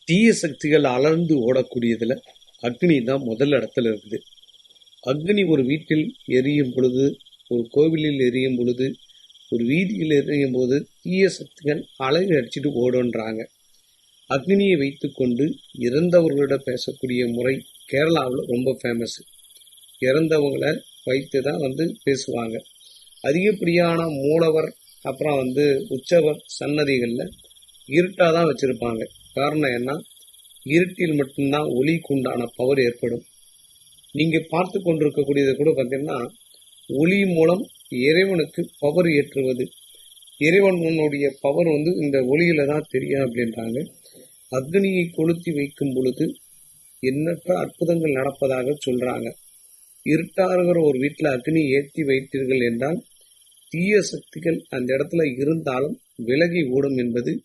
தீய சக்திகள் அலர்ந்து ஓடக்கூடியதுல அக்னி தான் முதல் இடத்துல இருக்குது. அக்னி ஒரு வீட்டில் எரியும் பொழுது, ஒரு கோவிலில் எரியும் பொழுது, ஒரு வீதியில் எரியும் போது தீய சக்திகள் அலறி அடிச்சுட்டு ஓடுன்றாங்க. அக்னியை வைத்துக்கொண்டு இறந்தவர்களிட பேசக்கூடிய முறை கேரளாவில் ரொம்ப ஃபேமஸ். இறந்தவங்களை வைத்து தான் பேசுவாங்க. அதிகப்படியான மூலவர் அப்புறம் உற்சவர் சன்னதிகளில் இருட்டாக தான் வச்சுருப்பாங்க. காரணம் என்ன? இருட்டில் மட்டும்தான் ஒளிக்கு உண்டான பவர் ஏற்படும். நீங்கள் பார்த்து கொண்டிருக்கக்கூடியதை கூட பார்த்தீங்கன்னா, ஒளி மூலம் இறைவனுக்கு பவர் ஏற்றுவது. இறைவனுடைய பவர் இந்த ஒளியில தான் தெரியும் அப்படின்றாங்க. அக்னியை கொளுத்தி வைக்கும் பொழுது எண்ணற்ற அற்புதங்கள் நடப்பதாக சொல்றாங்க. இருட்டா இருக்கிற ஒரு வீட்டில் அக்னி ஏற்றி வைத்தீர்கள் என்றால் தீய சக்திகள் அந்த இடத்துல இருந்தாலும் விலகி ஓடும் என்பது